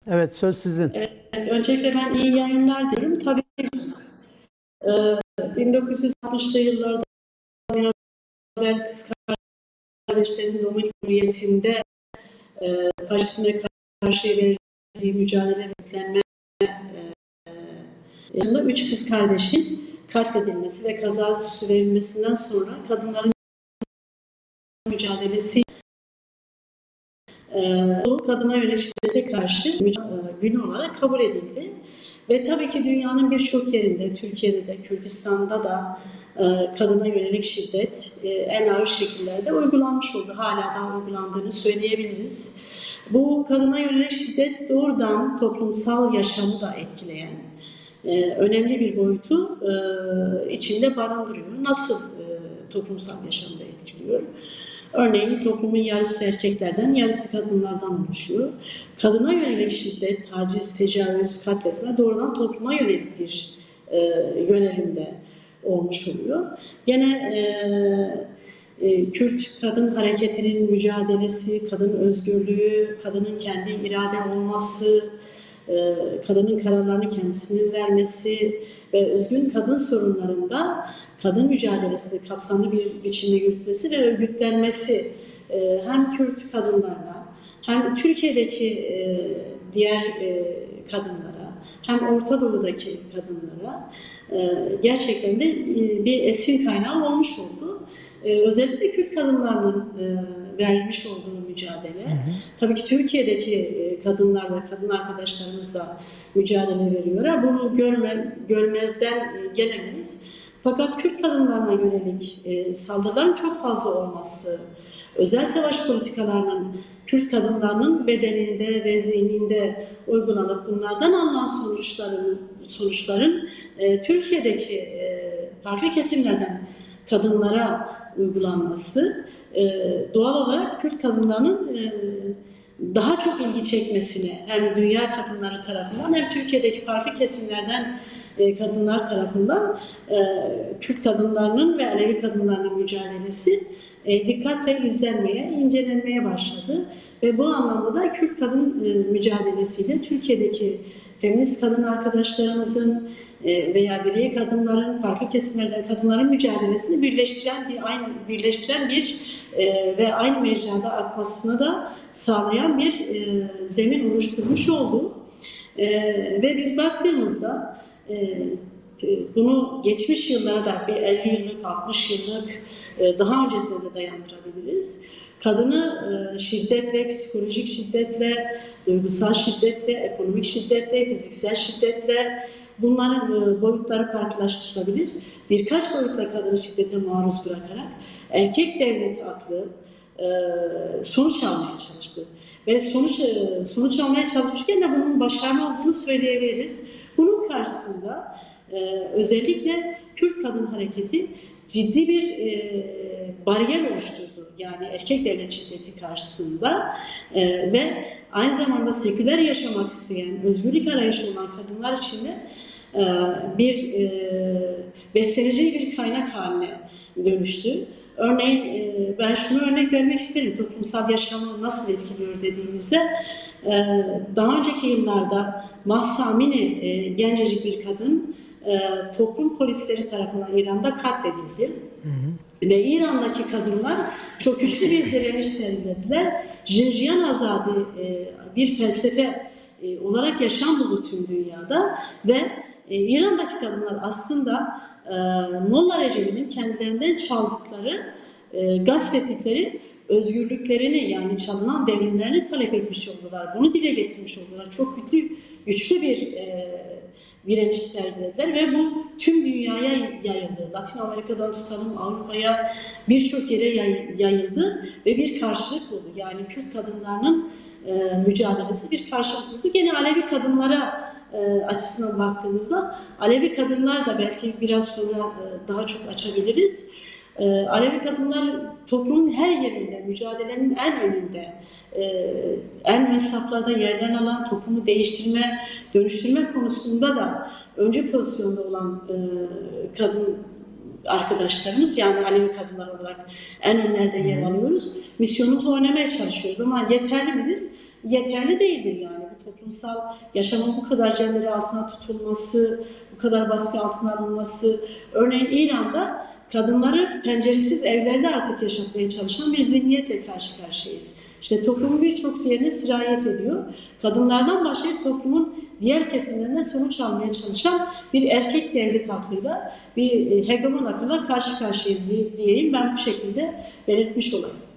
Evet, söz sizin. Evet, öncelikle ben iyi yayınlar diyorum. Tabii 1960'lı yıllarda Mirabel kız kardeşlerin Dominik Cumhuriyeti'nde faşizme karşı verdiği mücadele beklenme yaşında 3 kız kardeşin katledilmesi ve kaza süsü verilmesinden sonra kadınların mücadelesi bu kadına yönelik şiddete karşı günü olarak kabul edildi. Ve tabii ki dünyanın birçok yerinde, Türkiye'de de, Kürdistan'da da kadına yönelik şiddet en ağır şekillerde uygulanmış oldu. Hala da uygulandığını söyleyebiliriz. Bu kadına yönelik şiddet doğrudan toplumsal yaşamı da etkileyen önemli bir boyutu içinde barındırıyor. Nasıl toplumsal yaşamı da etkiliyor? Örneğin toplumun yarısı erkeklerden, yarısı kadınlardan oluşuyor. Kadına yönelik şiddet, taciz, tecavüz, katletme doğrudan topluma yönelik bir yönelimde olmuş oluyor. Gene Kürt kadın hareketinin mücadelesi, kadın özgürlüğü, kadının kendi irade olması, kadının kararlarını kendisinin vermesi ve özgün kadın sorunlarında kadın mücadelesini kapsamlı bir biçimde yürütmesi ve örgütlenmesi hem Kürt kadınlarla hem Türkiye'deki diğer kadınlara hem Orta Doğu'daki kadınlara gerçekten de bir esin kaynağı olmuş oldu. Özellikle Kürt kadınlarının vermiş olduğu mücadele, tabii ki Türkiye'deki kadınlar da, kadın arkadaşlarımız da mücadele veriyorlar. Bunu görmezden gelemeyiz. Fakat Kürt kadınlarına yönelik saldırıların çok fazla olması, özel savaş politikalarının Kürt kadınlarının bedeninde ve zihninde uygulanıp bunlardan alınan sonuçların Türkiye'deki farklı kesimlerden kadınlara uygulanması doğal olarak Kürt kadınlarının daha çok ilgi çekmesine hem dünya kadınları tarafından hem Türkiye'deki farklı kesimlerden kadınlar tarafından Kürt kadınlarının ve Alevi kadınlarının mücadelesi dikkatle izlenmeye, incelenmeye başladı. Ve bu anlamda da Kürt kadın mücadelesiyle Türkiye'deki feminist kadın arkadaşlarımızın veya birey kadınların, farklı kesimlerden kadınların mücadelesini birleştiren bir ve aynı mecrada akmasını da sağlayan bir zemin oluşturmuş oldu. Ve biz baktığımızda bunu geçmiş yıllara da bir 50 yıllık, 60 yıllık daha öncesine de dayandırabiliriz. Kadını şiddetle, psikolojik şiddetle, duygusal şiddetle, ekonomik şiddetle, fiziksel şiddetle bunların boyutları farklılaştırılabilir. Birkaç boyutla kadını şiddete maruz bırakarak erkek devleti aklı sonuç almaya çalıştı. Ve sonuç almaya çalışırken de bunun başarılı olduğunu söyleyebiliriz. Bunun karşısında özellikle Kürt kadın hareketi ciddi bir bariyer oluşturdu. Yani erkek devlet şiddeti karşısında ve aynı zamanda seküler yaşamak isteyen, özgürlük arayışı olan kadınlar için de bir besleneceği bir kaynak haline dönüştü. Örneğin ben şunu örnek vermek isterim. Toplumsal yaşamı nasıl etkiliyor dediğimizde daha önceki yıllarda Mahsa Amini gencecik bir kadın toplum polisleri tarafından İran'da katledildi. Ve İran'daki kadınlar çok güçlü bir direniş sergilediler. Jinjiyan Azadi bir felsefe olarak yaşam buldu tüm dünyada ve İran'daki kadınlar aslında Molla Recep'in kendilerinden çaldıkları, gasp ettikleri özgürlüklerini yani çalınan devrimlerini talep etmiş oldular. Bunu dile getirmiş oldular. Çok güçlü bir direniş sergilediler ve bu tüm dünyaya yayıldı. Latin Amerika'dan tutalım Avrupa'ya birçok yere yayıldı ve bir karşılık buldu. Yani Kürt kadınlarının mücadelesi bir karşılık buldu. Gene Alevi kadınlara açısından baktığımızda Alevi kadınlar da belki biraz sonra daha çok açabiliriz. Alevi kadınlar toplumun her yerinde, mücadelenin en önünde, en ön saflarda yerler alan, toplumu değiştirme, dönüştürme konusunda da öncü pozisyonda olan kadın arkadaşlarımız, yani Alevi kadınlar olarak en önlerde yer alıyoruz. Misyonumuzu oynamaya çalışıyoruz ama yeterli midir? Yeterli değildir yani. toplumsal yaşamın bu kadar cenleri altına tutulması, bu kadar baskı altına alınması. Örneğin İran'da kadınları penceresiz evlerde artık yaşatmaya çalışan bir zihniyetle karşı karşıyayız. İşte toplumun birçok yerine sirayet ediyor. Kadınlardan başlayıp toplumun diğer kesimlerine sonuç almaya çalışan bir erkek devlet aklıyla, bir hegemon akılla karşı karşıyayız diyeyim. Ben bu şekilde belirtmiş olayım.